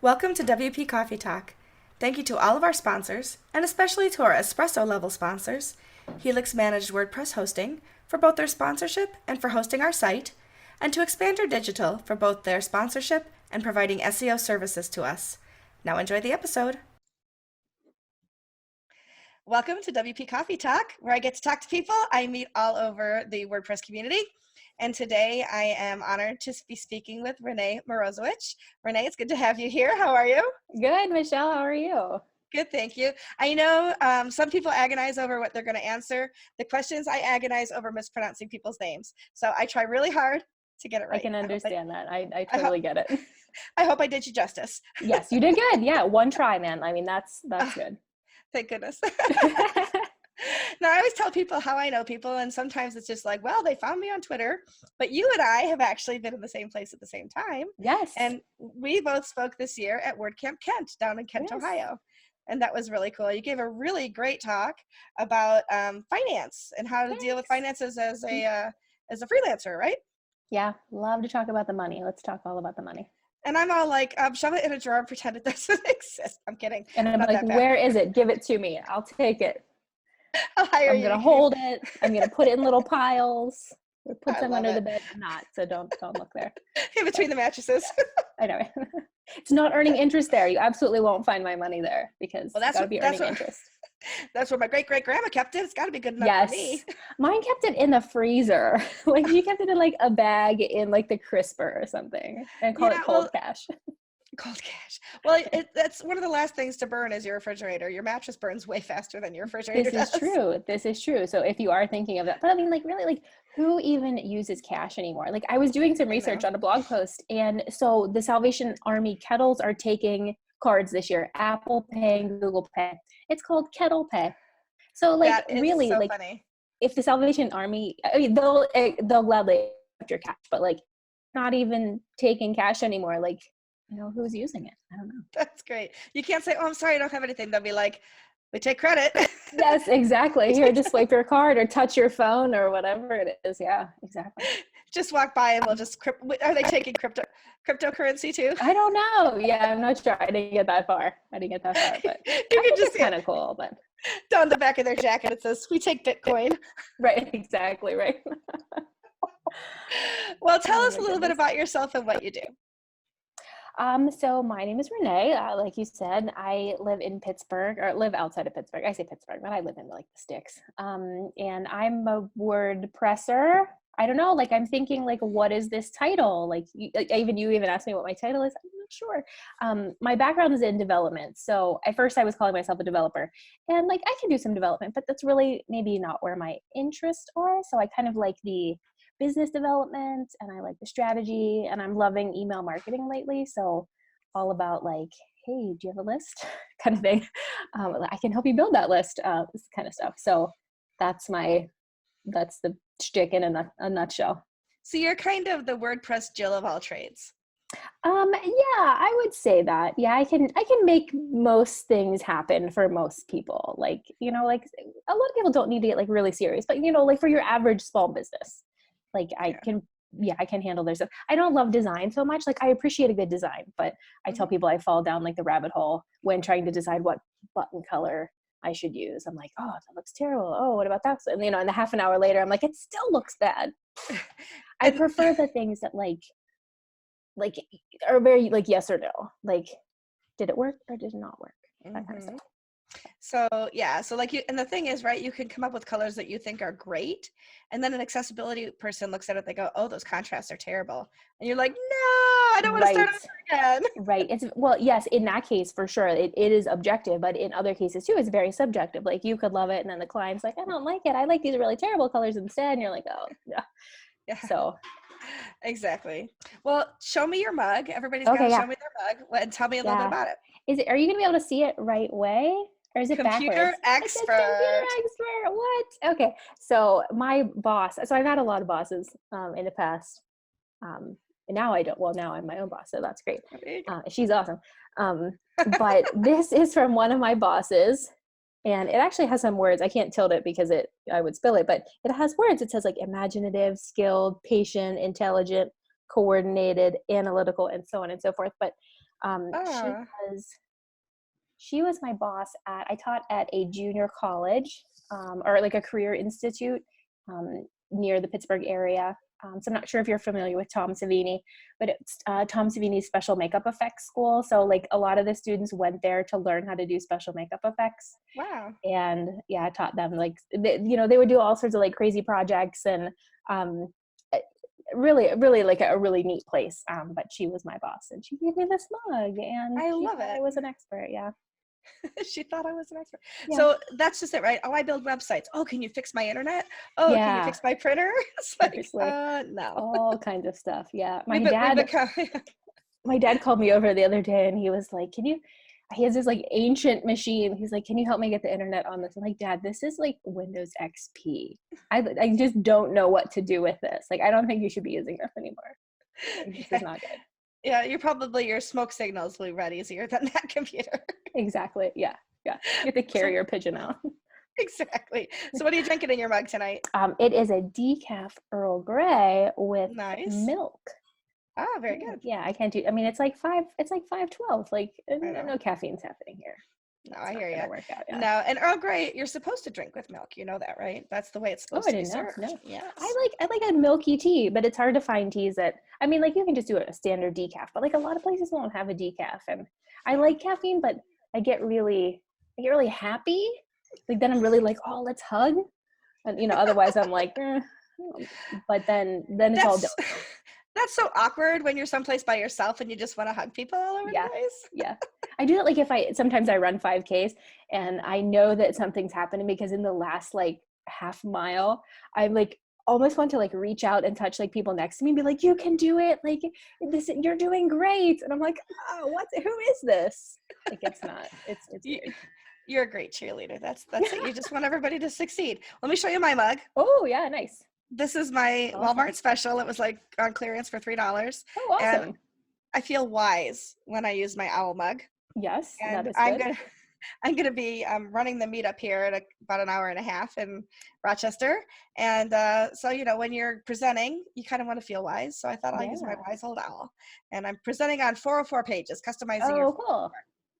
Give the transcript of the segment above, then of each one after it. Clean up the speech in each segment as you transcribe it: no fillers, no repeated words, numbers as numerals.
Welcome to WP Coffee Talk. Thank you to all of our sponsors, and especially to our espresso level sponsors, Helix Managed WordPress Hosting, for both their sponsorship and for hosting our site, and to Expander Digital for both their sponsorship and providing SEO services to us. Now enjoy the episode. Welcome to WP Coffee Talk, where I get to talk to people I meet all over the WordPress community. And today I am honored to be speaking with Rene Morozowich. Rene, it's good to have you here. How are you? Good, Michelle. How are you? Good, thank you. I know some people agonize over what they're going to answer. The questions, I agonize over mispronouncing people's names. So I try really hard to get it right. I can understand that. I totally get it. I hope I did you justice. Yes, you did good. Yeah, one try, man. I mean, that's good. Thank goodness. Now, I always tell people how I know people, and sometimes it's just like, well, they found me on Twitter, but you and I have actually been in the same place at the same time. Yes. And we both spoke this year at WordCamp Kent down in Kent, Yes. Ohio. And that was really cool. You gave a really great talk about finance and how to deal with finances as a freelancer, right? Yeah, love to talk about the money. Let's talk all about the money. And I'm all like, shove it in a drawer and pretend it doesn't exist. I'm kidding. And I'm like, where is it? Give it to me. I'll take it. I'll hire I'm you. going to hold it. I'm going to put it in little piles. Or put I them love under it. the bed. Not, so don't look there. In between the mattresses. I know. It's not earning interest there. You absolutely won't find my money there because Well, it's got to be earning interest. That's where my great-great-grandma kept it. It's got to be good enough for me. Mine kept it in the freezer. Like she kept it in like a bag in like the crisper or something and called it cold cash. Cold cash. Well, that's one of the last things to burn is your refrigerator. Your mattress burns way faster than your refrigerator does. This is true. So if you are thinking of that, but I mean, like really, like who even uses cash anymore? Like I was doing some research on a blog post, and so the Salvation Army kettles are taking cards this year. Apple Pay and Google Pay. It's called Kettle Pay. So like really, so like funny. If the Salvation Army, I mean, they'll gladly accept your cash, but like not even taking cash anymore. Like, you know, who's using it? I don't know. That's great. You can't say, oh, I'm sorry, I don't have anything. They'll be like, we take credit. Yes, exactly. Here, just swipe your card or touch your phone or whatever it is. Yeah, exactly. Just walk by and we'll just, are they taking cryptocurrency too? I don't know. Yeah, I'm not sure. I didn't get that far. But you I can think just it's kind of cool. But down the back of their jacket, it says, we take Bitcoin. Right, exactly, right. Well, tell us a little bit about yourself and what you do. So my name is Rene. Like you said, I live in Pittsburgh, or live outside of Pittsburgh. I say Pittsburgh, but I live in like the sticks. And I'm a WordPresser. I don't know, like I'm thinking like, what is this title? Like you even asked me what my title is. I'm not sure. My background is in development. So at first I was calling myself a developer, and like I can do some development, but that's really maybe not where my interests are. So I kind of like the business development and I like the strategy, and I'm loving email marketing lately. So all about like, hey, do you have a list kind of thing? I can help you build that list, this kind of stuff. So that's the shtick in a nutshell. So you're kind of the WordPress Jill of all trades. Yeah, I would say that. Yeah, I can make most things happen for most people. Like, you know, like a lot of people don't need to get like really serious, but you know, like for your average small business, like I can handle their stuff. I don't love design so much. Like I appreciate a good design, but I tell people I fall down like the rabbit hole when trying to decide what button color I should use. I'm like, oh, that looks terrible. Oh, what about that? And you know, and a half an hour later, I'm like, it still looks bad. I prefer the things that like are very like yes or no. Like, did it work or did it not work? That kind of stuff. So yeah, so like and the thing is, right, you can come up with colors that you think are great, and then an accessibility person looks at it, they go, oh, those contrasts are terrible, and you're like, no, I don't want to start over again. Right. It's, well, yes, in that case for sure it is objective, but in other cases too it's very subjective. Like you could love it and then the client's like, I don't like it, I like these really terrible colors instead, and you're like, oh yeah. So exactly. Well, show me your mug. Everybody's got to show me their mug and tell me a little bit about it. Are you gonna be able to see it right way? Or is it computer backwards? Expert. Computer expert. What? Okay. So my boss. So I've had a lot of bosses in the past. And now I don't. Well, now I'm my own boss, so that's great. She's awesome. But this is from one of my bosses, and it actually has some words. I can't tilt it because I would spill it. But it has words. It says like imaginative, skilled, patient, intelligent, coordinated, analytical, and so on and so forth. But she Oh, was she was my boss I taught at a junior college, or like a career institute, near the Pittsburgh area. So I'm not sure if you're familiar with Tom Savini, but it's Tom Savini's special makeup effects school. So like a lot of the students went there to learn how to do special makeup effects. wow. And yeah, I taught them like, they would do all sorts of like crazy projects, and eh, really like a really neat place. But she was my boss, and she gave me this mug, and I she love thought I it. was an expert. Yeah. She thought I was an expert. Yeah. So that's just it, right? Oh, I build websites. Oh, can you fix my internet? Oh, can you Yeah. fix my printer? It's like, Seriously. no. All kinds of stuff. Yeah. We've become, My dad called me over the other day, and he was like, he has this like ancient machine. He's like, can you help me get the internet on this? I'm like, Dad, this is like Windows XP. I just don't know what to do with this. Like, I don't think you should be using this anymore. Like, this is not good. yeah, your smoke signals will run easier than that computer. Exactly. Yeah. Yeah. Get the carrier pigeon out. Exactly. So what are you drinking in your mug tonight? It is a decaf Earl Grey with Nice. milk. Oh, very good. Yeah, I can't do. I mean, it's like 5:12. Like, no caffeine's happening here. No, I hear you. Work out, yeah. No, and Earl Grey, you're supposed to drink with milk. You know that, right? That's the way it's supposed I to be didn't know. served. No. Yes. I like a milky tea, but it's hard to find teas that. I mean, like you can just do a standard decaf, but like a lot of places won't have a decaf, and I like caffeine, but I get really happy. Like then I'm really like, oh, let's hug, and otherwise I'm like, but then it's all done. That's so awkward when you're someplace by yourself and you just want to hug people all over the place. Yeah. I do that like sometimes I run 5Ks and I know that something's happening because in the last like half mile, I like almost want to like reach out and touch like people next to me and be like, you can do it. Like you're doing great. And I'm like, oh, who is this? Like it's not, it's weird. You're a great cheerleader. That's it. You just want everybody to succeed. Let me show you my mug. Oh yeah. Nice. This is my Walmart special. It was like on clearance for $3. Oh, awesome. And I feel wise when I use my owl mug. Yes, and that is good. I'm gonna be running the meetup here at about an hour and a half in Rochester. And so when you're presenting, you kind of want to feel wise. So I thought I'll use my wise old owl. And I'm presenting on 404 pages, customizing your cool.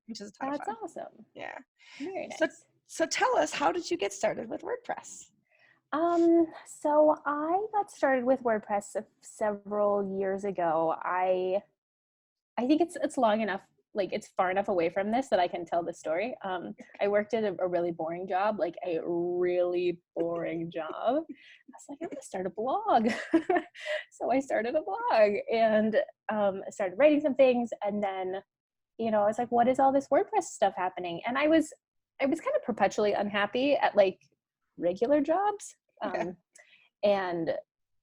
Which is a ton of fun. That's awesome. Yeah. Very nice. So tell us, how did you get started with WordPress? So I got started with WordPress several years ago. I think it's long enough, like it's far enough away from this that I can tell the story. I worked at a really boring job, like a really boring job. I was like, I'm gonna start a blog. So I started a blog and I started writing some things, and then I was like, what is all this WordPress stuff happening? And I was kind of perpetually unhappy at like regular jobs. And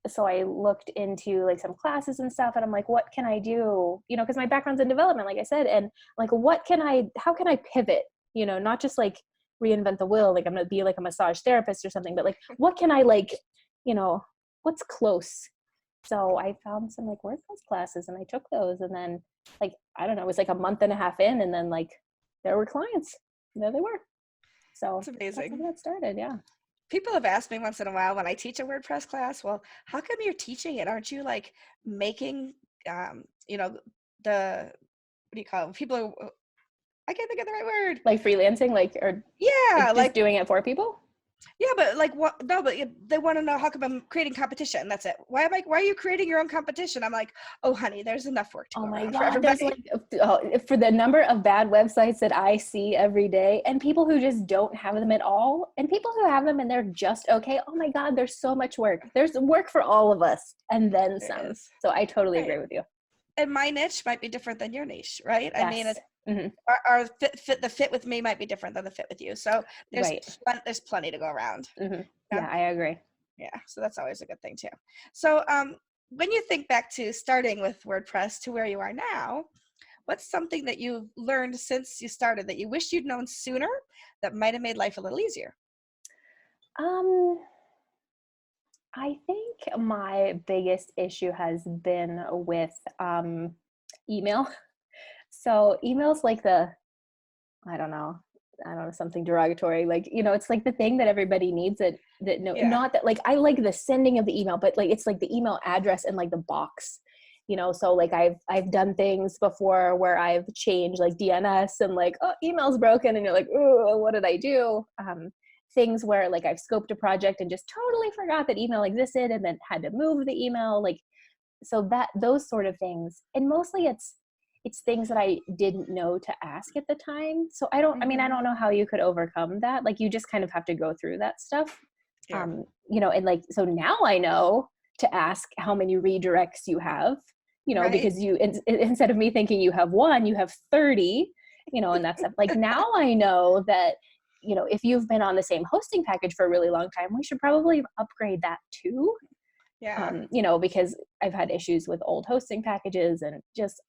so I looked into like some classes and stuff, and I'm like, what can I do? Because my background's in development, like I said, and like, how can I pivot? Not just like reinvent the wheel, like I'm gonna be like a massage therapist or something, but like, what can I like, what's close? So I found some like WordPress classes and I took those, and then like, I don't know, it was like a month and a half in, and then like there were clients. There they were. So that's amazing. That's how that started. Yeah. People have asked me once in a while when I teach a WordPress class, well, how come you're teaching it? Aren't you like making, the, what do you call it? People are, I can't think of the right word. Like freelancing, just doing it for people? Yeah, but like what? No, but they want to know, how come I'm creating competition? That's it. Why are you creating your own competition? I'm like, oh, honey, there's enough work to go around for everybody. For the number of bad websites that I see every day, and people who just don't have them at all, and people who have them and they're just okay. Oh my God, there's so much work. There's work for all of us, and then some. So I totally agree with you. And my niche might be different than your niche, right? Yes. I mean, our the fit with me might be different than the fit with you. So there's plenty to go around. Mm-hmm. Yeah, I agree. Yeah, so that's always a good thing too. So when you think back to starting with WordPress to where you are now, what's something that you've learned since you started that you wish you'd known sooner that might have made life a little easier? I think my biggest issue has been with email. So email's like I don't know, something derogatory. Like, it's like the thing that everybody needs not that like, I like the sending of the email, but like, it's like the email address and like the box. So like I've done things before where I've changed like DNS and like, oh, email's broken, and you're like, oh, what did I do? Things where like I've scoped a project and just totally forgot that email existed and then had to move the email. Like, so that those sort of things. And mostly it's things that I didn't know to ask at the time. So I don't know how you could overcome that. Like, you just kind of have to go through that stuff. Yeah. And like, so now I know to ask how many redirects you have, Right. because you, instead of me thinking you have one, you have 30, and that's like, now I know that, if you've been on the same hosting package for a really long time, we should probably upgrade that too. Yeah. Because I've had issues with old hosting packages and just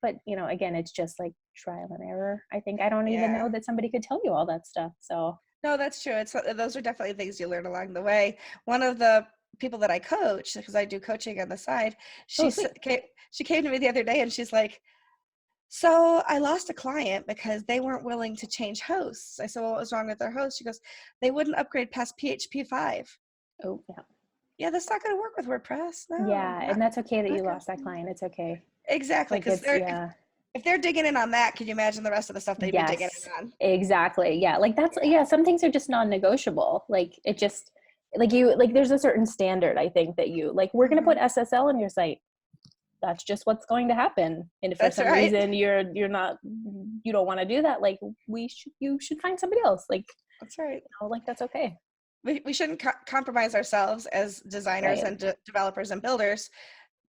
but again, it's just like trial and error. I think I don't even know that somebody could tell you all that stuff. So no, that's true. Those are definitely things you learn along the way. One of the people that I coach, because I do coaching on the side, she came to me the other day and she's like, so I lost a client because they weren't willing to change hosts. I said, well, what was wrong with their host? She goes, they wouldn't upgrade past PHP 5. Oh, yeah. Yeah, that's not going to work with WordPress. No. Yeah, and that's okay that you lost that client. It's okay. Exactly, because if they're digging in on that, can you imagine the rest of the stuff they'd be digging in on? Exactly. Yeah, like that's some things are just non-negotiable. Like, it just there's a certain standard, I think, that you like, we're going to put SSL on your site. That's just what's going to happen. And if for some reason you don't want to do that, like, you should find somebody else. Like, that's right. Like, that's okay. We shouldn't compromise ourselves as designers and developers and builders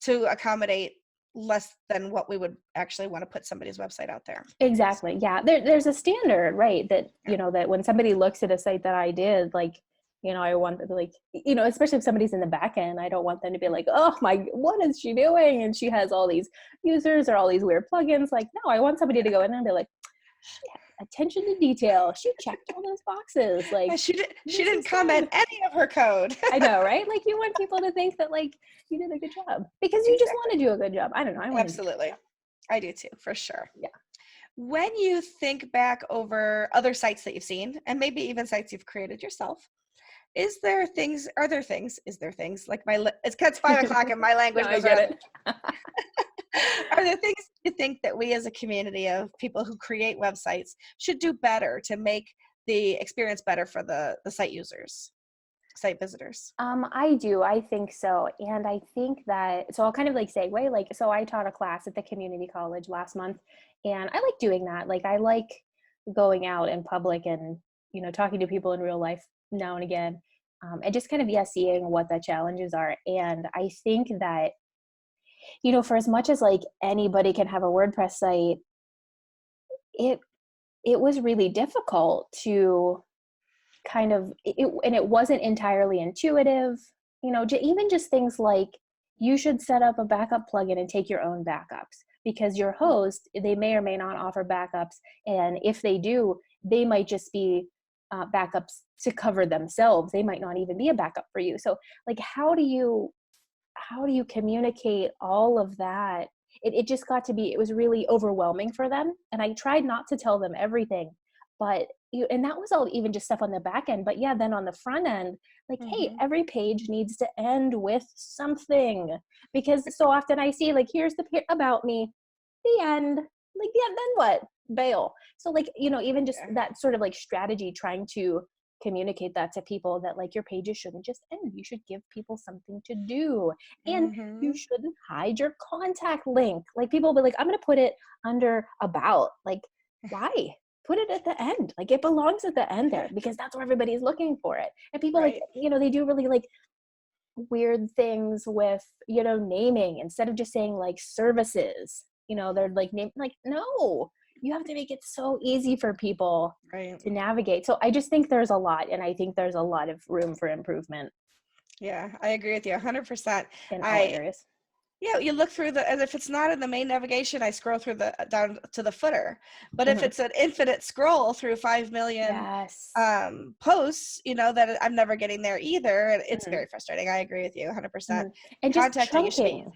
to accommodate less than what we would actually want to put somebody's website out there. Exactly. Yeah. There's a standard, right? That, that when somebody looks at a site that I did, like, I want to, like, especially if somebody's in the back end, I don't want them to be like, oh my, what is she doing? And she has all these users or all these weird plugins. Like, no, I want somebody to go in there and be like, attention to detail. She checked all those boxes. Like, she didn't comment any of her code. I know, right? Like, you want people to think that, like, you did a good job because you just want to do a good job. I don't know. Absolutely. I do too, for sure. Yeah. When you think back over other sites that you've seen, and maybe even sites you've created yourself, are there things like it's 5:00 and my language no, I get it. Are there things you think that we as a community of people who create websites should do better to make the experience better for the site users, site visitors? I do. I think so. And I think that, so I'll kind of like segue, like, so I taught a class at the community college last month, and I like doing that. Like, I like going out in public and, talking to people in real life now and again, and just kind of, seeing what the challenges are. And I think that, for as much as like anybody can have a WordPress site, it was really difficult to kind of, and it wasn't entirely intuitive, even just things like, you should set up a backup plugin and take your own backups, because your host, they may or may not offer backups. And if they do, they might just be backups to cover themselves. They might not even be a backup for you. So like, how do you communicate all of that? It just got to be, it was really overwhelming for them. And I tried not to tell them everything, but and that was all even just stuff on the back end. But yeah, then on the front end, like, hey, every page needs to end with something, because so often I see, like, here's the about me, the end, like, yeah, then what? Bail. So like, even just that sort of like strategy, trying to communicate that to people, that like, your pages shouldn't just end. You should give people something to do, and you shouldn't hide your contact link. Like, people will be like, I'm going to put it under about. Like, why? Put it at the end. Like, it belongs at the end there, because that's where everybody's looking for it. And people like, they do really like weird things with, naming, instead of just saying like services, they're like, name, like, no, you have to make it so easy for people to navigate. So I just think there's a lot, and I think there's a lot of room for improvement. Yeah, I agree with you 100%. In all areas. Yeah, you look through and if it's not in the main navigation, I scroll through down to the footer. But if it's an infinite scroll through 5 million posts, that I'm never getting there either. It's very frustrating. I agree with you 100%. And just chunking,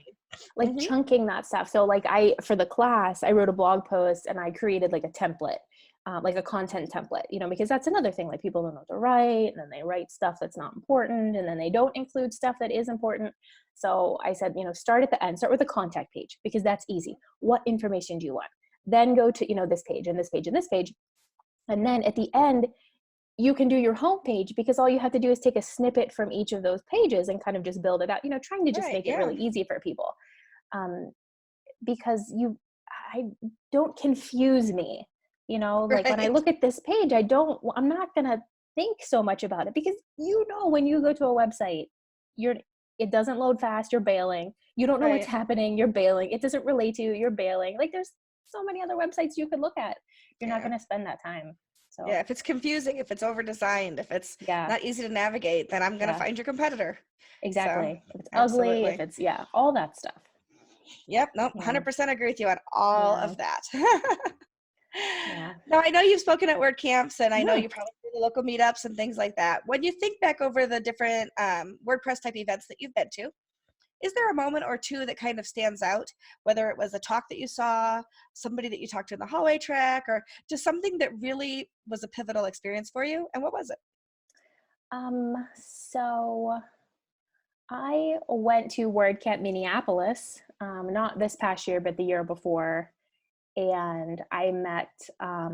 like chunking that stuff. So like, for the class, I wrote a blog post and I created like a template like a content template, because that's another thing, like people don't know what to write, and then they write stuff that's not important, and then they don't include stuff that is important. So I said, start at the end, start with a contact page, because that's easy. What information do you want? Then go to, this page and this page and this page. And then at the end, you can do your homepage, because all you have to do is take a snippet from each of those pages and kind of just build it out, trying to just Right, make it yeah. really easy for people. Because I don't confuse me. Like when I Right. look at this page, I'm not going to think so much about it, because when you go to a website, it doesn't load fast, you're bailing. You don't know what's Right. happening, you're bailing. It doesn't relate to you, you're bailing. Like there's so many other websites you could look at. You're not Yeah. going to spend that time. So Yeah, if it's confusing, if it's over-designed, if it's yeah, not easy to navigate, then I'm gonna yeah, find your competitor. So, exactly. If it's ugly, if absolutely. it's, all that stuff. Yep, nope, Yeah, 100% agree with you on all yeah, of that. yeah. Now, I know you've spoken at WordCamps, and I know Mhm. you probably do the local meetups and things like that. When you think back over the different WordPress type events that you've been to, is there a moment or two that kind of stands out, whether it was a talk that you saw, somebody that you talked to in the hallway track, or just something that really was a pivotal experience for you? And what was it? So I went to WordCamp Minneapolis, not this past year, but the year before. And I met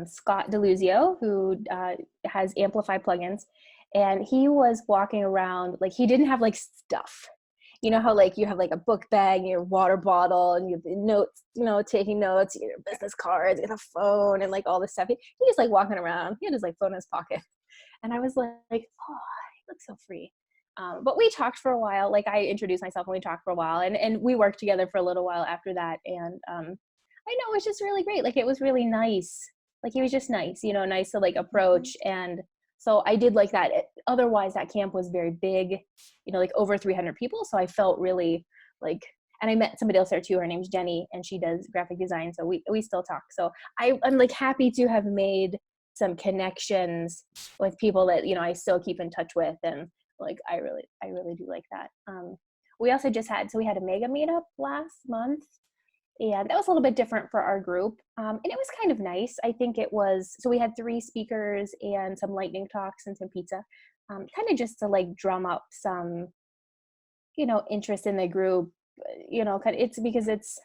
Scott Deluzio, who has Amplify plugins. And he was walking around, like he didn't have like stuff. You know how like you have like a book bag and your water bottle and you have the notes, taking notes, your business cards, and a phone and like all this stuff. He was like walking around. He had his like phone in his pocket. And I was like, oh, he looks so free. But we talked for a while. Like I introduced myself and we talked for a while, and we worked together for a little while after that. And I know it was just really great. Like it was really nice. Like he was just nice, nice to like Mhm. approach. And so I did like that. Otherwise, that camp was very big, like over 300 people. So I felt really like, and I met somebody else there too. Her name's Jenny, and she does graphic design. So we still talk. So I'm like happy to have made some connections with people that I still keep in touch with, and like I really do like that. We also we had a mega meetup last month, and that was a little bit different for our group, and it was kind of nice. I think it was, so we had 3 speakers and some lightning talks and some pizza, kind of just to like drum up some interest in the group. Kind of, it's because it's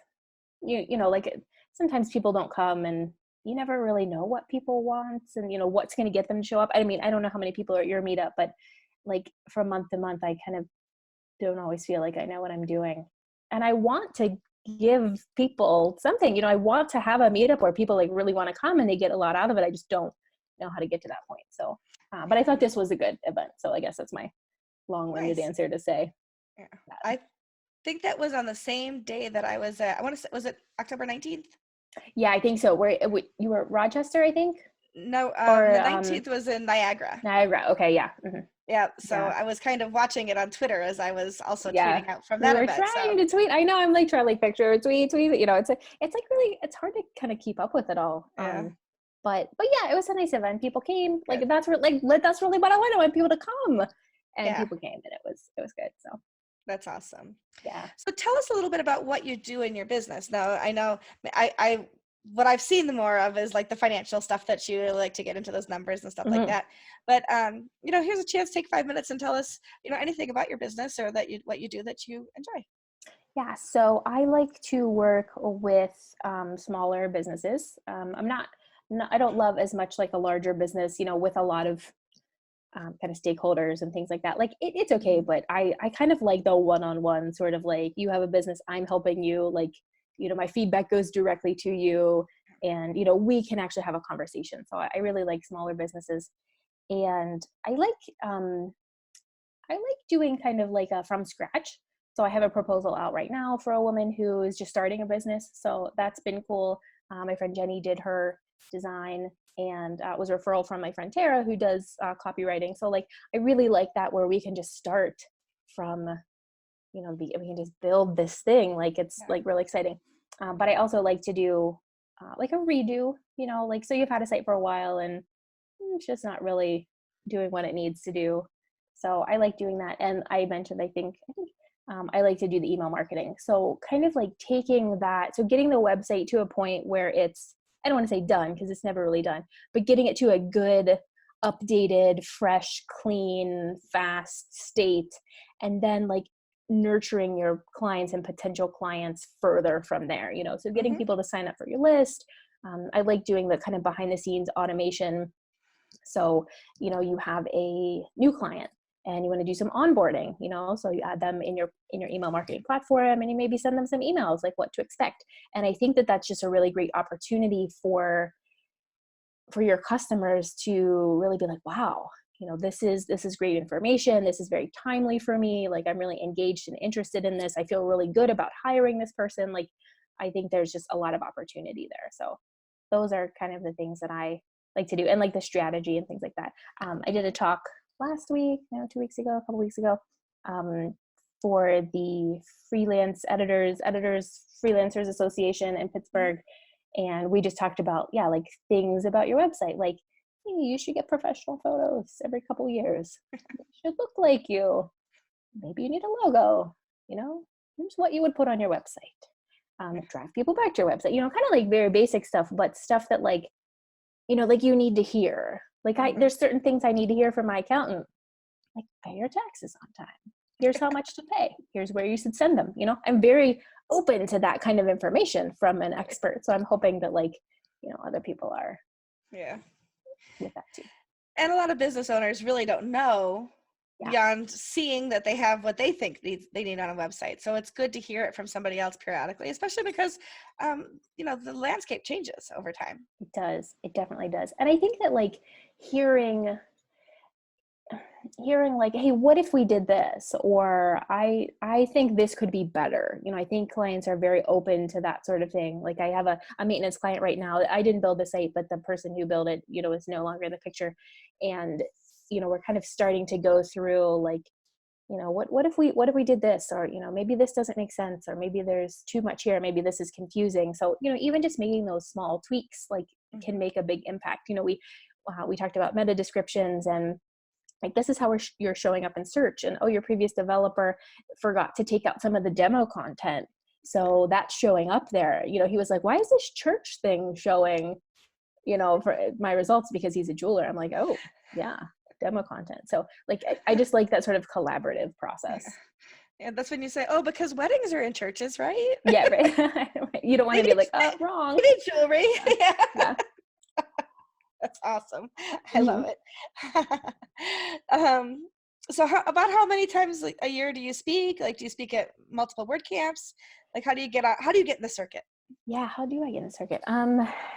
like sometimes people don't come, and you never really know what people want, and what's going to get them to show up. I mean, I don't know how many people are at your meetup, but like from month to month I kind of don't always feel like I know what I'm doing, and I want to give people something. I want to have a meetup where people like really want to come and they get a lot out of it. I just don't know how to get to that point. So but I Yeah, thought this was a good event, so I guess that's my long-winded nice. answer to say Yeah. that. I think that was on the same day that I was at, I want to say, was it October 19th? Yeah, I think so. Where you were at Rochester, I think, No, or the 19th was in Niagara. Niagara. Okay, yeah. Yeah, so Yeah, I was kind of watching it on Twitter as I was also yeah. tweeting out from We that were event. So trying to tweet. I know, I'm like trying to like picture, tweet. It's like really, it's hard to kind of keep up with it all. yeah, But yeah, it was a nice event. People came. Like good. that's really what I wanted. I want people to come, and Yeah, people came, and it was good. So that's awesome. yeah. So tell us a little bit about what you do in your business. Now, I know I what I've seen the more of is like the financial stuff that you like to get into those numbers and stuff like hmm that. But here's a chance, take 5 minutes and tell us, anything about your business or that you what you do that you enjoy. Yeah, so I like to work with smaller businesses. I'm not, I don't love as much like a larger business, with a lot of kind of stakeholders and things like that. Like it's okay, Mhm. but I kind of like the one-on-one sort of like, you have a business, I'm helping you, like, my feedback goes directly to you, and we can actually have a conversation. So I really like smaller businesses, and um I like doing kind of like a from scratch. So I have a proposal out right now for a woman who is just starting a business. So that's been cool. My friend Jenny did her design, and it was a referral from my friend Tara, who does copywriting. So like I really like that, where we can just start from, we can just build this thing. Like it's Yeah. like really exciting. But I also like to do like a redo, like, so you've had a site for a while and it's just not really doing what it needs to do. So I like doing that. And I mentioned, I think I like to do the email marketing. So kind of like taking that, so getting the website to a point where it's I don't want to say done because it's never really done, but getting it to a good, updated, fresh, clean, fast state, and then like nurturing your clients and potential clients further from there, so getting people to sign up for your list. I like doing the kind of behind the scenes automation. So, you have a new client and you want to do some onboarding, so you add them in your email marketing platform, and you maybe send them some emails like what to expect. And I think that that's just a really great opportunity for your customers to really be like, wow, this is great information. This is very timely for me. Like, I'm really engaged and interested in this. I feel really good about hiring this person. Like, I think there's just a lot of opportunity there. So those are kind of the things that I like to do, and like the strategy and things like that. I did a talk last week, 2 weeks ago, a couple weeks ago, for the Freelancers Association in Pittsburgh. And we just talked about, like things about your website. Like, hey, you should get professional photos every couple years. It should look like you. Maybe you need a logo, here's what you would put on your website. Drive people back to your website, kind of like very basic stuff, but stuff that like, like you need to hear. Like there's certain things I need to hear from my accountant, like pay your taxes on time. Here's how much to pay. Here's where you should send them. I'm very open to that kind of information from an expert. So I'm hoping that like, other people are with that too. And a lot of business owners really don't know beyond seeing that they have what they think they need on a website. So it's good to hear it from somebody else periodically, especially because, the landscape changes over time. It does. It definitely does. And I think that like hearing like, hey, what if we did this? Or I think this could be better. I think clients are very open to that sort of thing. Like I have a maintenance client right now. I didn't build the site, but the person who built it, is no longer in the picture. And, we're kind of starting to go through like, what if we did this? Or, maybe this doesn't make sense, or maybe there's too much here. Maybe this is confusing. So, even just making those small tweaks, like can make a big impact. We talked about meta descriptions and like, this is how you're showing up in search, and your previous developer forgot to take out some of the demo content. So that's showing up there. He was like, why is this church thing showing, for my results? Because he's a jeweler. I'm like, oh yeah, demo content. So like, I just like that sort of collaborative process. Yeah, that's when you say, because weddings are in churches, right? Yeah, right. You don't want to be like, oh, wrong. We need jewelry. Yeah. That's awesome. I love it. So about how many times a year do you speak? Like, do you speak at multiple WordCamps? Like, how do you get in the circuit? Yeah, how do I get in the circuit?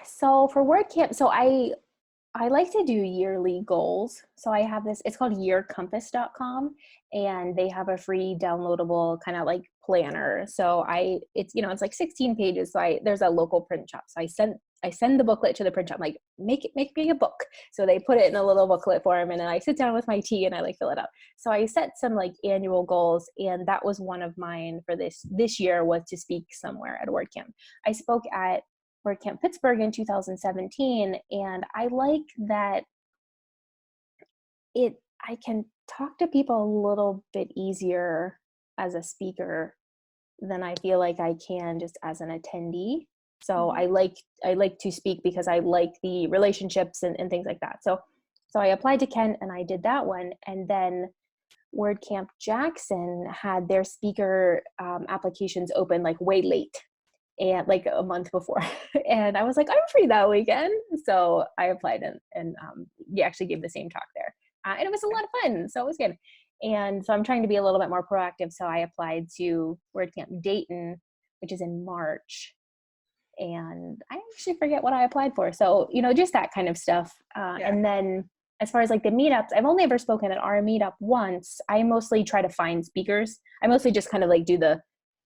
So for WordCamp, so I like to do yearly goals. So I have this, it's called yearcompass.com, and they have a free downloadable kind of like planner. So it's like 16 pages. So there's a local print shop. So I send the booklet to the print shop. I'm like, make me a book. So they put it in a little booklet form, and then I sit down with my tea and I like fill it out. So I set some like annual goals, and that was one of mine for this year, was to speak somewhere at WordCamp. I spoke at WordCamp Pittsburgh in 2017, and I like that I can talk to people a little bit easier as a speaker than I feel like I can just as an attendee. So I like to speak because I like the relationships and things like that. So I applied to Kent and I did that one. And then WordCamp Jackson had their speaker applications open like way late, and like a month before. And I was like, I'm free that weekend. So I applied and you actually gave the same talk there. And it was a lot of fun. So it was good. And so I'm trying to be a little bit more proactive. So I applied to WordCamp Dayton, which is in March. And I actually forget what I applied for. So, just that kind of stuff. And then as far as like the meetups, I've only ever spoken at our meetup once. I mostly try to find speakers. I mostly just kind of like do the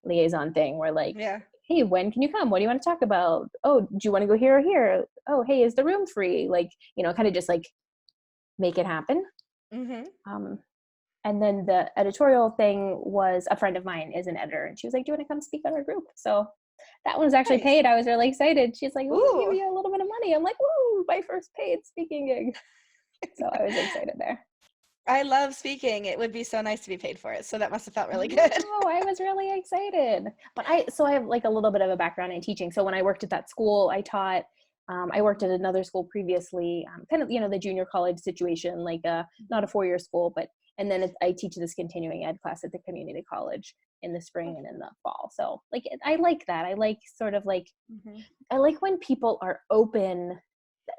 liaison thing where like, hey, when can you come? What do you want to talk about? Oh, do you want to go here or here? Oh, hey, is the room free? Like, kind of just like make it happen. And then the editorial thing was, a friend of mine is an editor, and she was like, do you want to come speak on our group? So that one was actually paid. I was really excited. She's like, we'll give you a little bit of money. I'm like, woo, my first paid speaking gig. So I was excited there. I love speaking. It would be so nice to be paid for it. So that must have felt really good. Oh, I was really excited. But I have like a little bit of a background in teaching. So when I worked at that school, I taught I worked at another school previously, kind of, the junior college situation, like not a 4-year school, but, and then I teach this continuing ed class at the community college in the spring and in the fall. So like, I like that. I like sort of like, I like when people are open,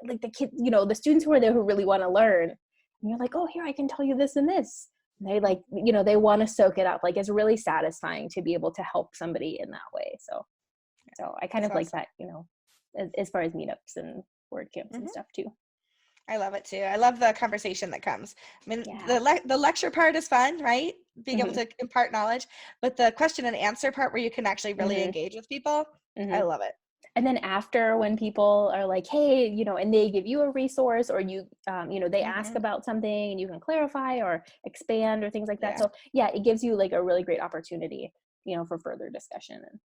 like the kids, the students who are there who really want to learn. And you're like, oh, here, I can tell you this and this. And they like, they want to soak it up. Like, it's really satisfying to be able to help somebody in that way. So I kind of like that, as far as meetups and word camps and stuff too. I love it too. I love the conversation that comes. I mean, the lecture part is fun, right? Being able to impart knowledge, but the question and answer part where you can actually really engage with people, I love it. And then after, when people are like, hey, and they give you a resource, or you, they ask about something and you can clarify or expand or things like that. So yeah, it gives you like a really great opportunity, for further discussion. And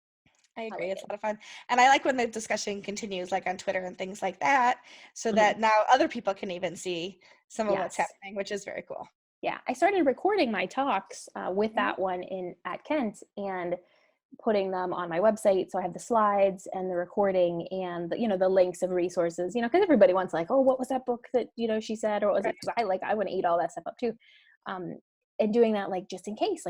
I agree. It's a lot of fun. And I like when the discussion continues, like on Twitter and things like that, so that now other people can even see some of what's happening, which is very cool. Yeah. I started recording my talks with that one at Kent, and putting them on my website. So I have the slides and the recording and the links of resources, because everybody wants like, oh, what was that book that, she said, or what was it? Because I want to eat all that stuff up too. And doing that, like, just in case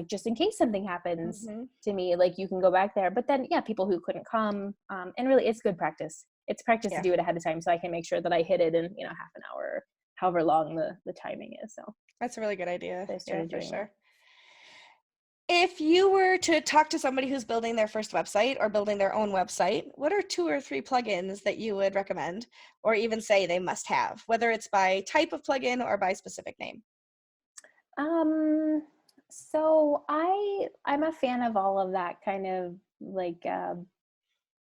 something happens to me, like, you can go back there. But then, people who couldn't come, and really it's good practice. It's practice to do it ahead of time, so I can make sure that I hit it in, half an hour, however long the timing is. So that's a really good idea. Yeah, for sure. If you were to talk to somebody who's building their first website or building their own website, what are 2 or 3 plugins that you would recommend, or even say they must have, whether it's by type of plugin or by specific name? So I'm a fan of all of that kind of like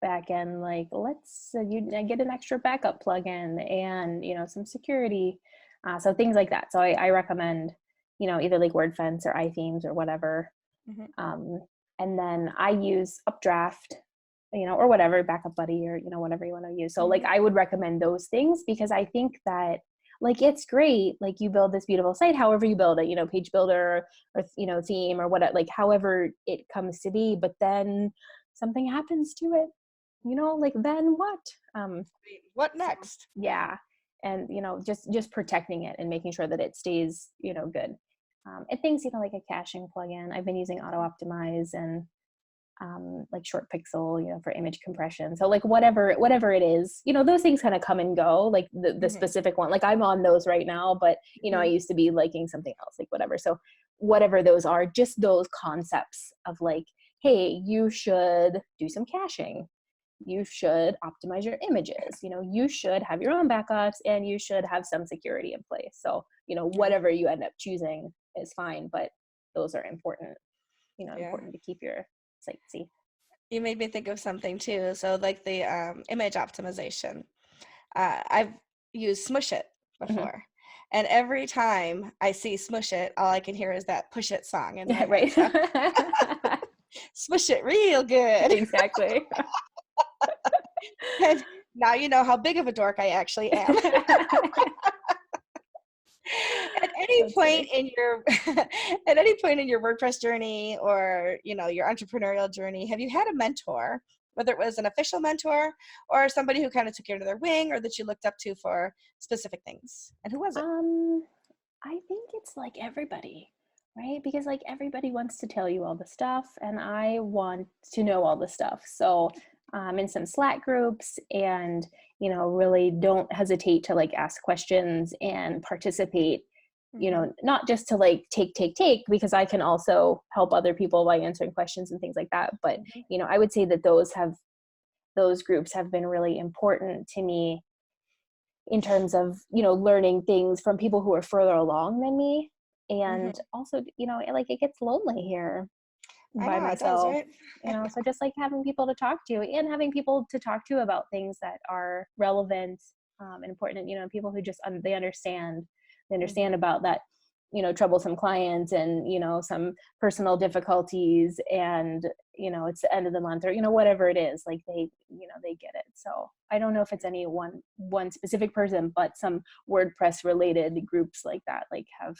back end, like let's get an extra backup plugin and some security, so things like that. So I recommend either like WordFence or iThemes or whatever. And then I use Updraft, or whatever, Backup Buddy, or whatever you want to use. So like I would recommend those things, because I think that like it's great, like you build this beautiful site, however you build it, page builder or theme or whatever, like however it comes to be, but then something happens to it, like then what next? Yeah. And just protecting it and making sure that it stays good. And things like a caching plugin. I've been using Auto Optimize and like Short Pixel, for image compression. So like whatever it is, those things kind of come and go, like the specific one, like I'm on those right now, but I used to be liking something else, like whatever. So whatever those are, just those concepts of like, hey, you should do some caching. You should optimize your images, you should have your own backups, and you should have some security in place. So, whatever you end up choosing is fine, but those are important, important to keep your site safe. You made me think of something too. So like the image optimization, I've used Smush It before. And every time I see Smush It, all I can hear is that Push It song in my head. Right. So. Smush it real good. Exactly. And now you know how big of a dork I actually am. At any point in your WordPress journey, or your entrepreneurial journey, have you had a mentor, whether it was an official mentor or somebody who kind of took you under their wing, or that you looked up to for specific things? And who was it? I think it's like everybody, right? Because like everybody wants to tell you all the stuff, and I want to know all the stuff. So in some Slack groups, and really don't hesitate to like ask questions and participate, not just to like take, because I can also help other people by answering questions and things like that. But I would say that those groups have been really important to me in terms of learning things from people who are further along than me. And also, like it gets lonely here by myself, it does, right? So just like having people to talk to, and having people to talk to about things that are relevant and important, people who just they understand about that, troublesome clients, and some personal difficulties, and it's the end of the month, or whatever it is, like they get it. So I don't know if it's any one specific person, but some WordPress related groups like that like have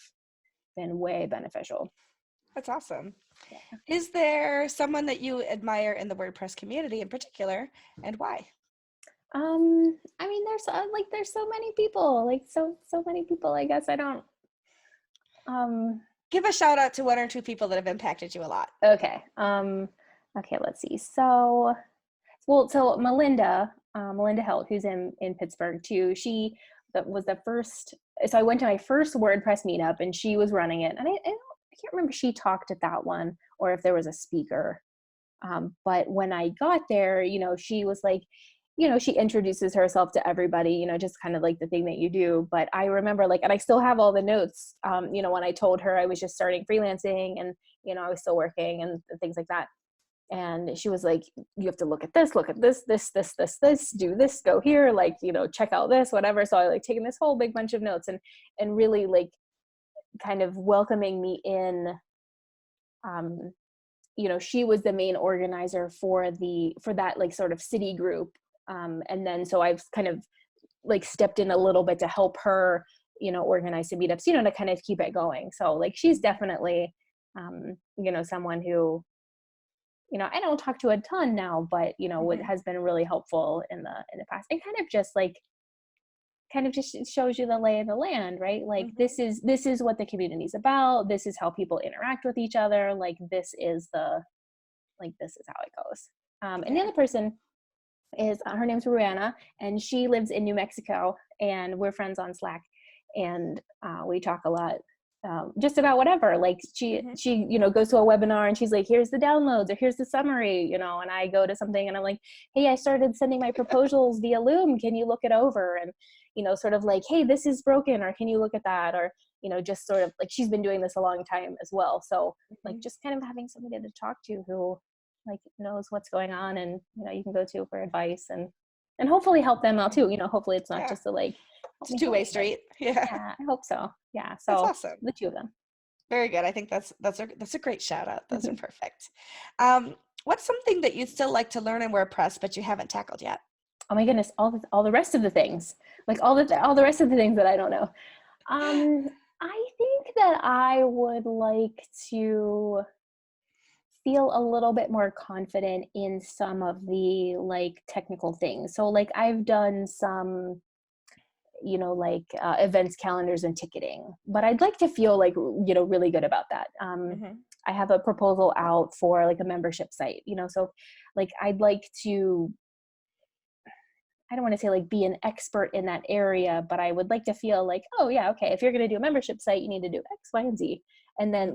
been way beneficial. That's awesome. Yeah. Is there someone that you admire in the WordPress community in particular, and why? I mean, there's so many people, like so many people. I guess I don't. Um, Give a shout out to one or two people that have impacted you a lot. okay. Okay. Let's see. So Melinda Helt, who's in Pittsburgh too. She that was the first. So I went to my first WordPress meetup, and she was running it. And I can't remember if she talked at that one or if there was a speaker. But when I got there, she was like, she introduces herself to everybody, just kind of like the thing that you do. But I remember and I still have all the notes, when I told her I was just starting freelancing and, I was still working and things like that. And she was like, you have to look at this, do this, go here, check out this, whatever. So I taken this whole big bunch of notes and really kind of welcoming me in. She was the main organizer for that sort of city group. And then, so I've kind of stepped in a little bit to help her, organize the meetups, to kind of keep it going. So she's definitely, someone who, I don't talk to a ton now, but, what has been really helpful in the past, and kind of just shows you the lay of the land, right? This is what the community is about. This is how people interact with each other. This is how it goes. And the other person is, her name's Ruana, and she lives in New Mexico, and we're friends on Slack, and we talk a lot, just about whatever. She goes to a webinar and she's like, here's the downloads, or here's the summary, and I go to something and I'm like, hey, I started sending my proposals via Loom, can you look it over? And sort of hey, this is broken, or can you look at that? Or just sort of she's been doing this a long time as well, so just kind of having somebody to talk to who knows what's going on, and you can go to for advice and hopefully help them out too. Hopefully it's not just it's a two-way street. Yeah, I hope so. Yeah, so that's awesome. The two of them. Very good. I think that's a great shout out. Those are perfect. What's something that you'd still like to learn in WordPress but you haven't tackled yet? Oh my goodness, all the rest of the things, all the rest of the things that I don't know. I think that I would like to feel a little bit more confident in some of the technical things. So I've done some, events, calendars, and ticketing, but I'd like to feel really good about that. I have a proposal out for a membership site, so I'd like to, I don't want to say be an expert in that area, but I would like to feel oh yeah, okay, if you're going to do a membership site, you need to do X, Y, and Z, and then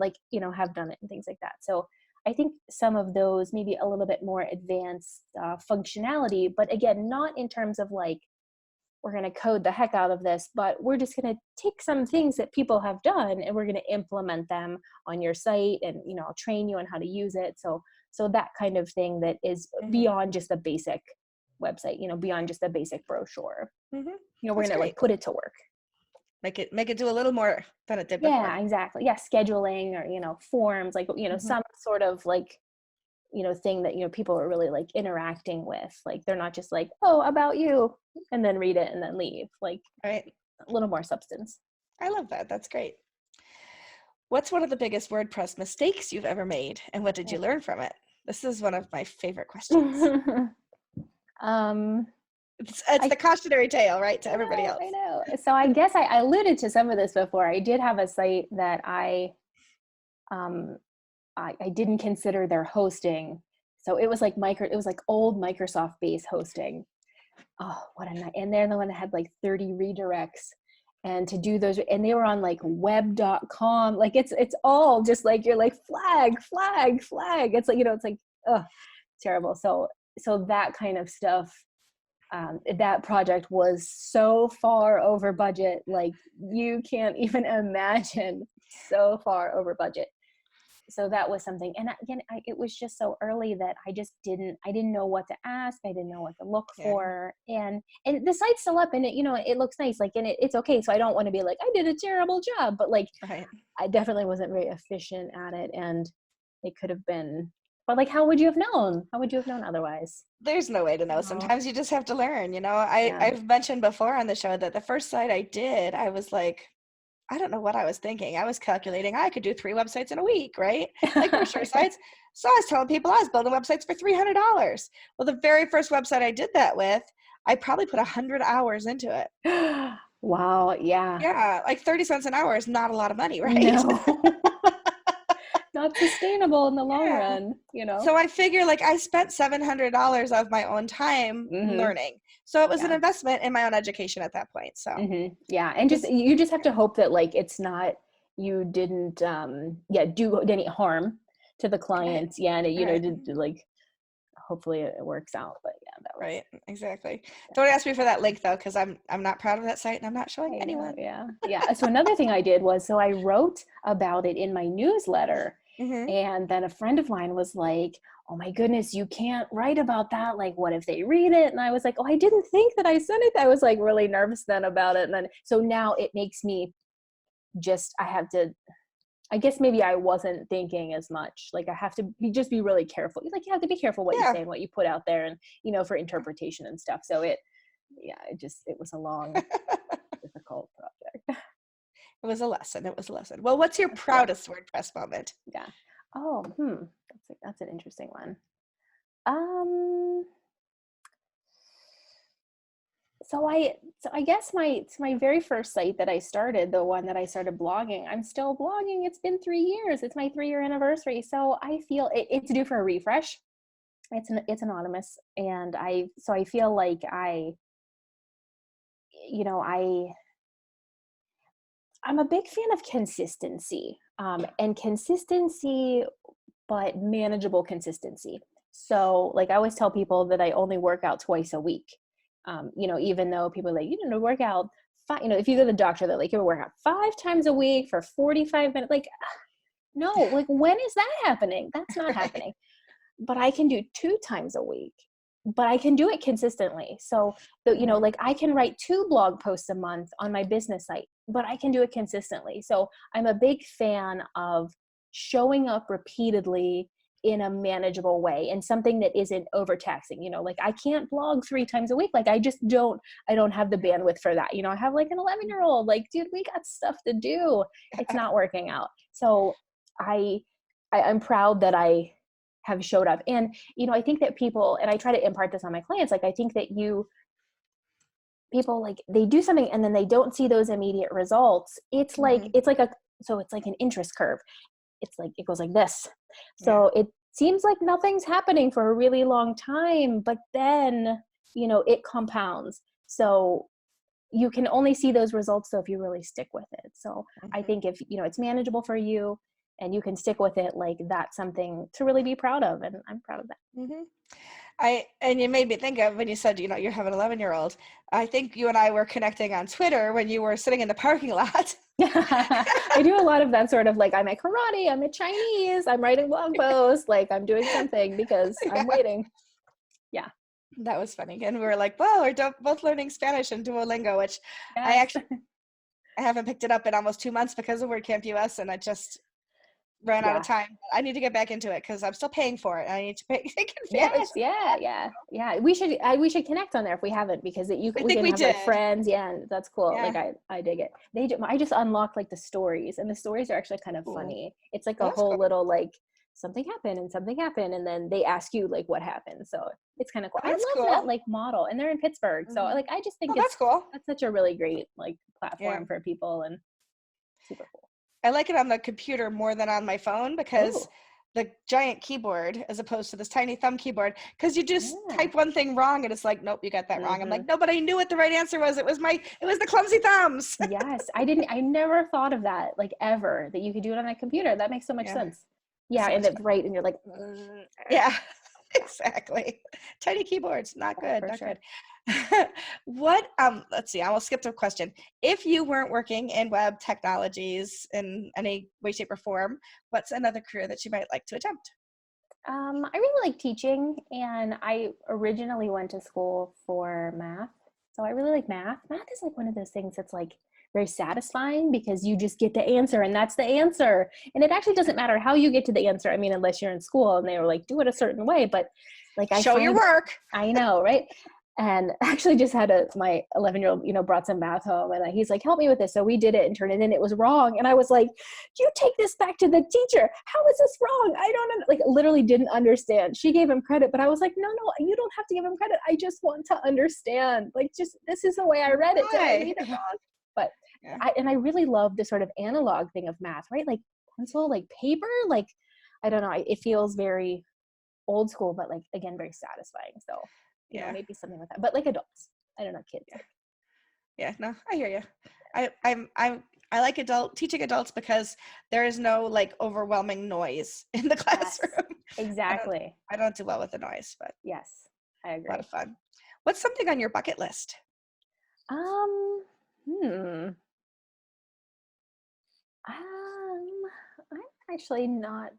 have done it and things like that. So I think some of those maybe a little bit more advanced functionality, but again, not in terms of we're going to code the heck out of this, but we're just going to take some things that people have done and we're going to implement them on your site, and I'll train you on how to use it. So that kind of thing that is beyond just a basic website, beyond just a basic brochure. We're going to put it to work. Make it do a little more than it did before. Yeah, exactly. Yeah, scheduling, or forms, some sort of thing that people are really interacting with. They're not just oh, about you, and then read it and then leave. Right. A little more substance. I love that. That's great. What's one of the biggest WordPress mistakes you've ever made, and what did you learn from it? This is one of my favorite questions. It's the cautionary tale, right, to everybody else. I know. So I guess I alluded to some of this before. I did have a site that I didn't consider their hosting. So it was it was old Microsoft base hosting. Oh, what a night. And they're the one that had 30 redirects, and to do those, and they were on web.com. It's all just you're flag. It's it's terrible. So that kind of stuff, that project was so far over budget, you can't even imagine, so far over budget. So that was something. And again, it was just so early that I didn't know what to ask. I didn't know what to look for. And the site's still up, and it looks nice. And it's okay. So I don't want to be I did a terrible job, but I definitely wasn't very efficient at it. And it could have been, but how would you have known? How would you have known otherwise? There's no way to know. Sometimes you just have to learn, I've mentioned before on the show that the first site I did, I was I don't know what I was thinking. I was calculating I could do 3 websites in a week, right? Brochure sites. So I was telling people I was building websites for $300. Well, the very first website I did that with, I probably put 100 hours into it. Wow. Yeah. Yeah, like 30 cents an hour is not a lot of money, right? No. Not sustainable in the long Yeah. run, you know? So I figure like I spent $700 of my own time Mm-hmm. learning. So it was an Yeah. investment in my own education at that point. So Mm-hmm. Yeah. And just, just you just have to hope that like, it's not, you didn't, do any harm to the right, clients. Yeah. And, right, like, hopefully it works out, but yeah, that was, right, exactly. Don't ask me for that link though, because I'm not proud of that site and I'm not showing I know. anyone. Yeah. Yeah. So another thing I did was, so I wrote about it in my newsletter. Hmm. And then a friend of mine was like, oh my goodness, you can't write about that. Like, what if they read it? And I was like, oh, I didn't think that I sent it. I was like really nervous then about it. And then, so now it makes me I have to, I guess maybe I wasn't thinking as much. Like I have to just be really careful. Like you have to be careful what you Yeah, say and what you put out there and, for interpretation and stuff. So it was a long, difficult project. it was a lesson. It was a lesson. Well, what's your Cool. proudest WordPress moment? Yeah. Oh, that's an interesting one. Um, so I guess my very first site that I started, the one that I started blogging, I'm still blogging. It's been 3 years. It's my 3-year anniversary. So I feel it's due for a refresh. It's anonymous, and I feel like you know, I'm a big fan of consistency, and consistency, but manageable consistency. So like I always tell people that I only work out twice a week. Even though people are like, you don't work out five, if you go to the doctor, they're like, you work out 5 times a week for 45 minutes. Like, no, like when is that happening? That's not Right. happening. But I can do 2 times a week, but I can do it consistently. So, Mhm. like I can write 2 blog posts a month on my business site, but I can do it consistently. So I'm a big fan of showing up repeatedly in a manageable way and something that isn't overtaxing. Like I can't blog 3 times a week. Like I don't have the bandwidth for that. I have like an 11-year-old, like, dude, we got stuff to do. It's not working out. So I, I'm proud that I have showed up. And, I think that people, and I try to impart this on my clients, like, I think that people like they do something and then they don't see those immediate results. Mhm. It's like an interest curve. It's like, it goes like this. Yeah. So it seems like nothing's happening for a really long time, but then, it compounds. So you can only see those results though if you really stick with it. So I Mhm. think if it's manageable for you and you can stick with it, like that's something to really be proud of, and I'm proud of that. Mhm. And you made me think of when you said, you have an 11-year-old. I think you and I were connecting on Twitter when you were sitting in the parking lot. I do a lot of that sort of like, I'm at karate, I'm at Chinese, I'm writing blog posts, like I'm doing something because I'm Yeah, waiting. Yeah. that was funny. And we were like, well, we're both learning Spanish and Duolingo, which I Yes. actually I haven't picked it up in almost 2 months because of WordCamp US, and I just ran out of Yeah. time. I need to get back into it because I'm still paying for it. I need to take advantage Yes. of Yeah. that. Yeah. Yeah. We should connect on there if we haven't, because I we think can we have like did. friends. Yeah. And that's cool. Like Yeah. I dig it. I just unlocked like the stories, and the stories are actually kind of Cool. funny. It's like Well, a that's whole cool. little like something happened and then they ask you like what happened. So it's kind of cool. Oh, I that's love that cool. like model, and they're in Pittsburgh. So Hmm. like I just Oh, think that's cool. that's such a really great like Yeah. platform for people, and super cool. I like it on the computer more than on my phone because Oh, the giant keyboard as opposed to this tiny thumb keyboard, because you just yeah. type one thing wrong and it's like, nope, you got that wrong. I'm Mm-hmm. like, no, but I knew what the right answer was. It was the clumsy thumbs. Yes, I never thought of that, like ever, that you could do it on a computer. That makes so much Yeah, sense. it's Yeah, so and much it's fun. right, and you're like, Yeah, exactly. Tiny keyboards, not yeah, good, for not sure. good. Let's see, I will skip to a question. If you weren't working in web technologies in any way, shape, or form, what's another career that you might like to attempt? I really like teaching, and I originally went to school for math. So I really like math. Math is like one of those things that's like very satisfying because you just get the answer and that's the answer. And it actually doesn't matter how you get to the answer. I mean, unless you're in school and they were like, do it a certain way. But like Show your work. I know, right? And actually just had my 11-year-old, brought some math home, and he's like, help me with this. So we did it and turned it in. It was wrong. And I was like, you take this back to the teacher. How is this wrong? I don't like literally didn't understand. She gave him credit, but I was like, no, you don't have to give him credit. I just want to understand. Like, just, this is the way I read it. Did I read it wrong? But Yeah. I really love the sort of analog thing of math, right? Like pencil, like paper, like, I don't know. It feels very old school, but like, again, very satisfying. So, maybe something like that, but like adults, I don't know, kids. Yeah, no, I hear you. I like teaching adults because there is no like overwhelming noise in the classroom. Yes, exactly. I don't do well with the noise, but yes, I agree. A lot of fun. What's something on your bucket list? I'm actually not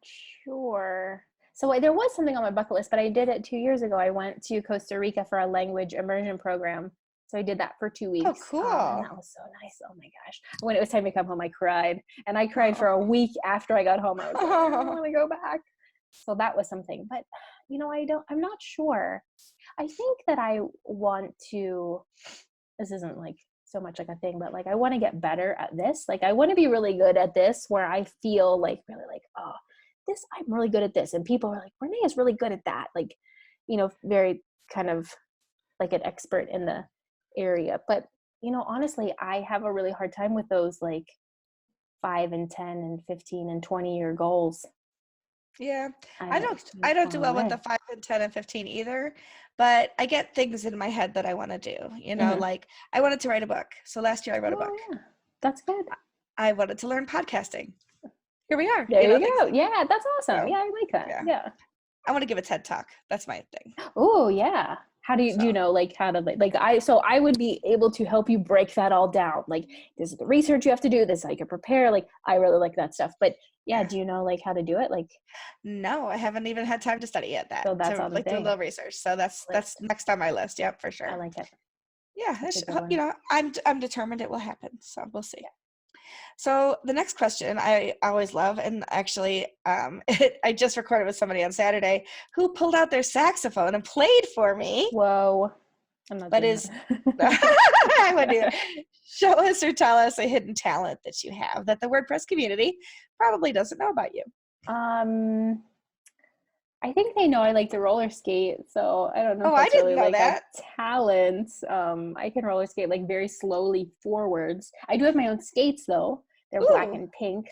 sure. So there was something on my bucket list, but I did it 2 years ago. I went to Costa Rica for a language immersion program. So I did that for 2 weeks. Oh, cool. And that was so nice. Oh my gosh. When it was time to come home, I cried. And I cried for a week after I got home. I was like, I don't want to go back. So that was something. But, I'm not sure. I think that I want to, this isn't like so much like a thing, but like I want to get better at this. Like I want to be really good at this where I feel like really like, oh, this, I'm really good at this. And people are like, Rene is really good at that. Like, very kind of like an expert in the area. But, honestly, I have a really hard time with those like 5 and 10 and 15 and 20-year goals. Yeah. I don't do well with the 5 and 10 and 15 either, but I get things in my head that I want to do, like I wanted to write a book. So last year I wrote a book. Yeah. That's good. I wanted to learn podcasting. Here we are. There you go. Yeah, that's awesome. So, yeah, I like that. Yeah. I want to give a TED Talk. That's my thing. Oh, yeah. How do you know, like, how to, like, I would be able to help you break that all down. Like, this is the research you have to do. This is how you can prepare. Like, I really like that stuff. But yeah, do you know, like, how to do it? Like, no, I haven't even had time to study yet. So that's all like do a little research. So that's next on my list. Yep, for sure. I like it. Yeah, I'm determined it will happen. So we'll see. Yeah. So the next question I always love, and actually I just recorded with somebody on Saturday who pulled out their saxophone and played for me. Whoa. I'm not doing that. I would do. Show us or tell us a hidden talent that you have that the WordPress community probably doesn't know about you. I think they know I like to roller skate, so I don't know if that's really like a talent. I can roller skate like very slowly forwards. I do have my own skates though. They're black and pink.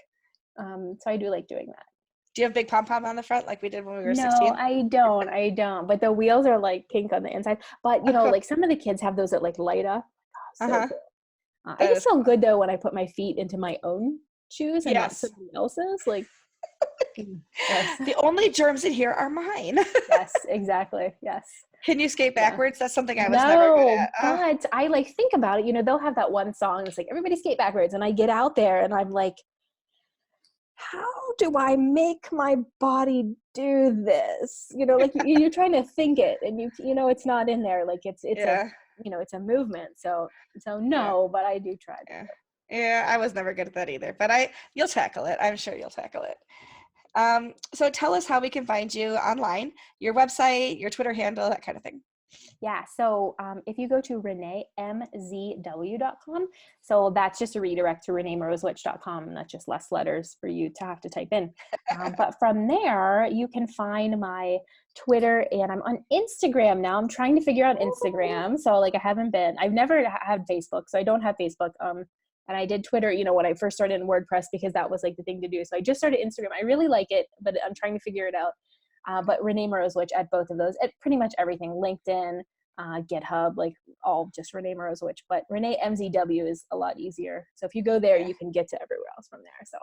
So I do like doing that. Do you have big pom-pom on the front like we did when we were 16? No, I don't. But the wheels are like pink on the inside. But like some of the kids have those that like light up. Oh, so cool. I just feel good though when I put my feet into my own shoes and not somebody else's. Like, yes. The only germs in here are mine. Yes, exactly. Yes. Can you skate backwards? That's something I was never good at. But I like think about it. They'll have that one song that's like everybody skate backwards, and I get out there and I'm like, how do I make my body do this? Like you're trying to think it, and it's not in there. Like it's a movement. So no, but I do try to. Yeah, I was never good at that either. But you'll tackle it. I'm sure you'll tackle it. So tell us how we can find you online, your website, your Twitter handle, that kind of thing. Yeah. So if you go to renemzw.com, so that's just a redirect to renemorozowich.com, and that's just less letters for you to have to type in. But from there, you can find my Twitter, and I'm on Instagram now. I'm trying to figure out Instagram. So like I've never had Facebook, so I don't have Facebook. And I did Twitter, when I first started in WordPress, because that was like the thing to do. So I just started Instagram. I really like it, but I'm trying to figure it out. But Rene Morozowich at both of those, at pretty much everything, LinkedIn, GitHub, like all just Rene Morozowich. But Rene MZW is a lot easier. So if you go there, you can get to everywhere else from there. So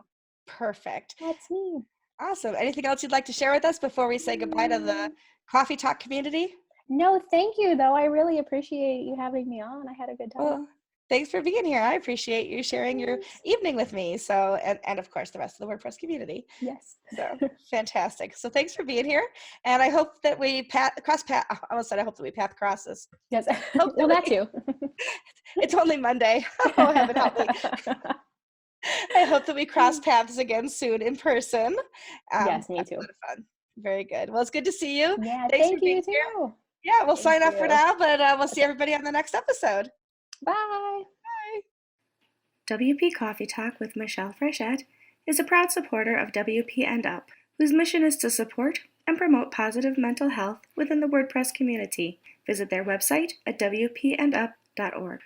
perfect. That's me. Awesome. Anything else you'd like to share with us before we say goodbye to the Coffee Talk community? No, thank you, though. I really appreciate you having me on. I had a good time. Well, thanks for being here. I appreciate you sharing your evening with me. So, and of course, the rest of the WordPress community. Yes. So fantastic. So thanks for being here. And I hope that we I almost said I hope that we path crosses. Yes. Well, that too. It's only Monday. Oh, heaven help me. I hope that we cross paths again soon in person. Yes, me too. A lot of fun. Very good. Well, it's good to see you. Yeah, thank you too. Yeah, we'll sign off for you. now, but we'll see everybody on the next episode. Bye. WP Coffee Talk with Michelle Frechette is a proud supporter of WP and Up, whose mission is to support and promote positive mental health within the WordPress community. Visit their website at wpandup.org.